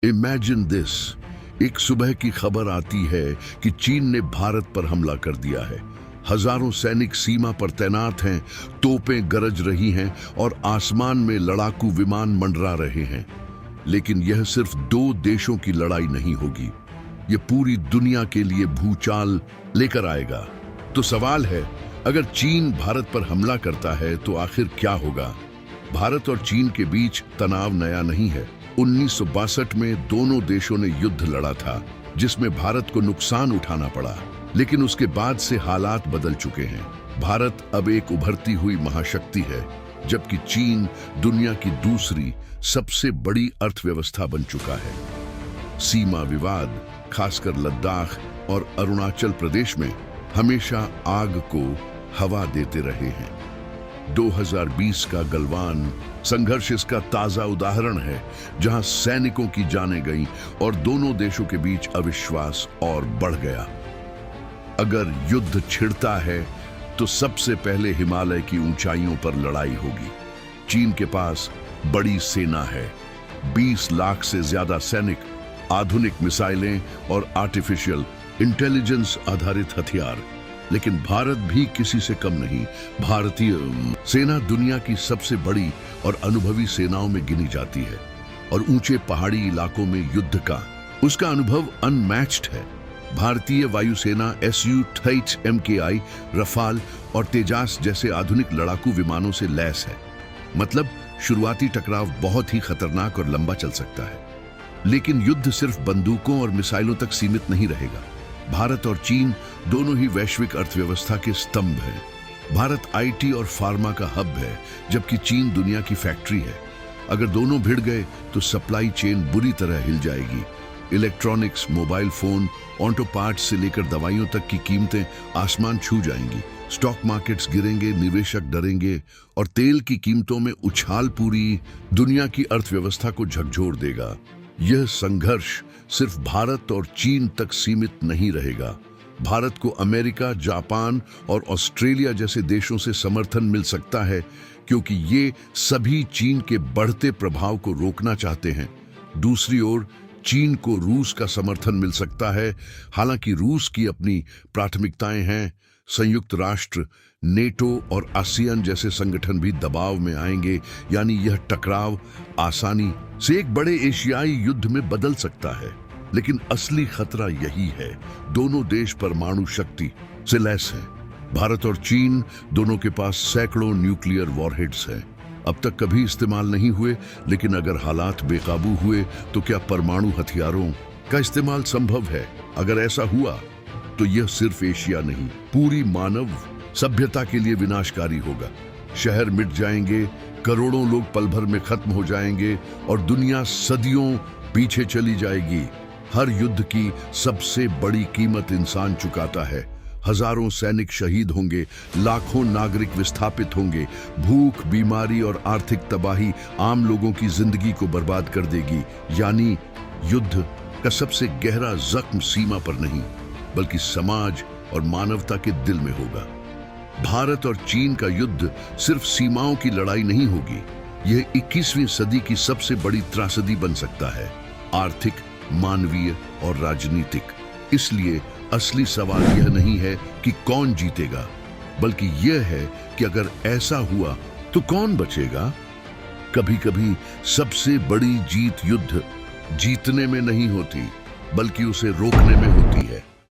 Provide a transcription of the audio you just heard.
Imagine this. एक सुबह की खबर आती है कि चीन ने भारत पर हमला कर दिया है। हजारों सैनिक सीमा पर तैनात हैं, तोपें गरज रही हैं और आसमान में लड़ाकू विमान मंडरा रहे हैं। लेकिन यह सिर्फ दो देशों की लड़ाई नहीं होगी, यह पूरी दुनिया के लिए भूचाल लेकर आएगा। तो सवाल है, अगर चीन भारत पर हमला करता है तो आखिर क्या होगा? भारत और चीन के बीच तनाव नया नहीं है। 1962 में दोनों देशों ने युद्ध लड़ा था, जिसमें भारत को नुकसान उठाना पड़ा। लेकिन उसके बाद से हालात बदल चुके हैं। भारत अब एक उभरती हुई महाशक्ति है, जबकि चीन दुनिया की दूसरी सबसे बड़ी अर्थव्यवस्था बन चुका है। सीमा विवाद, खासकर लद्दाख और अरुणाचल प्रदेश में, हमेशा आग को हवा देते रहे हैं। 2020 का गलवान संघर्ष इसका ताजा उदाहरण है, जहां सैनिकों की जानें गईं और दोनों देशों के बीच अविश्वास और बढ़ गया। अगर युद्ध छिड़ता है तो सबसे पहले हिमालय की ऊंचाइयों पर लड़ाई होगी। चीन के पास बड़ी सेना है, 20 लाख से ज्यादा सैनिक, आधुनिक मिसाइलें और आर्टिफिशियल इंटेलिजेंस आधारित हथियार। लेकिन भारत भी किसी से कम नहीं। भारतीय सेना दुनिया की सबसे बड़ी और अनुभवी सेनाओं में गिनी जाती है और ऊंचे पहाड़ी इलाकों में युद्ध का उसका अनुभव अनमैच्ड है। भारतीय वायुसेना Su-30 MKI, रफाल और तेजास जैसे आधुनिक लड़ाकू विमानों से लैस है। मतलब शुरुआती टकराव बहुत ही खतरनाक और लंबा चल सकता है। लेकिन युद्ध सिर्फ बंदूकों और मिसाइलों तक सीमित नहीं रहेगा। भारत और चीन दोनों ही वैश्विक अर्थव्यवस्था के स्तंभ हैं। भारत IT और फार्मा का हब है, जबकि चीन दुनिया की फैक्ट्री है। अगर दोनों भिड़ गए तो सप्लाई चेन बुरी तरह हिल जाएगी। Electronics, mobile phone, auto parts से लेकर दवाइयों तक की कीमतें आसमान छू जाएंगी। स्टॉक मार्केट्स गिरेंगे, निवेशक डरेंगे और तेल की कीमतों में उछाल पूरी दुनिया की अर्थव्यवस्था को झकझोर देगा। यह संघर्ष सिर्फ भारत और चीन तक सीमित नहीं रहेगा। भारत को अमेरिका, जापान और ऑस्ट्रेलिया जैसे देशों से समर्थन मिल सकता है, क्योंकि ये सभी चीन के बढ़ते प्रभाव को रोकना चाहते हैं। दूसरी ओर चीन को रूस का समर्थन मिल सकता है। हालांकि रूस की अपनी प्राथमिकताएं हैं। संयुक्त राष्ट्र, नेटो और आसियान जैसे संगठन भी दबाव में आएंगे। यानी यह टकराव आसानी से एक बड़े एशियाई युद्ध में बदल सकता है। लेकिन असली खतरा यही है, दोनों देश परमाणु शक्ति से लैस हैं। भारत और चीन दोनों के पास सैकड़ों न्यूक्लियर वॉरहेड्स हैं। अब तक कभी इस्तेमाल नहीं हुए, लेकिन अगर हालात बेकाबू हुए तो क्या परमाणु हथियारों का इस्तेमाल संभव है? अगर ऐसा हुआ तो यह सिर्फ एशिया नहीं, पूरी मानव सभ्यता के लिए विनाशकारी होगा। शहर मिट जाएंगे, करोड़ों लोग पल भर में खत्म हो जाएंगे और दुनिया सदियों पीछे चली जाएगी। हर युद्ध की सबसे बड़ी कीमत इंसान चुकाता है। हजारों सैनिक शहीद होंगे, लाखों नागरिक विस्थापित होंगे। भूख, बीमारी और आर्थिक तबाही आम लोगों की जिंदगी को बर्बाद कर देगी। यानी युद्ध का सबसे गहरा जख्म सीमा पर नहीं, बल्कि समाज और मानवता के दिल में होगा। भारत और चीन का युद्ध सिर्फ सीमाओं की लड़ाई नहीं होगी, यह 21वीं सदी की सबसे बड़ी त्रासदी बन सकता है, आर्थिक, मानवीय और राजनीतिक। इसलिए असली सवाल यह नहीं है कि कौन जीतेगा, बल्कि यह है कि अगर ऐसा हुआ तो कौन बचेगा। कभी-कभी सबसे बड़ी जीत युद्ध जीतने में नहीं होती, बल्कि उसे रोकने में होती है।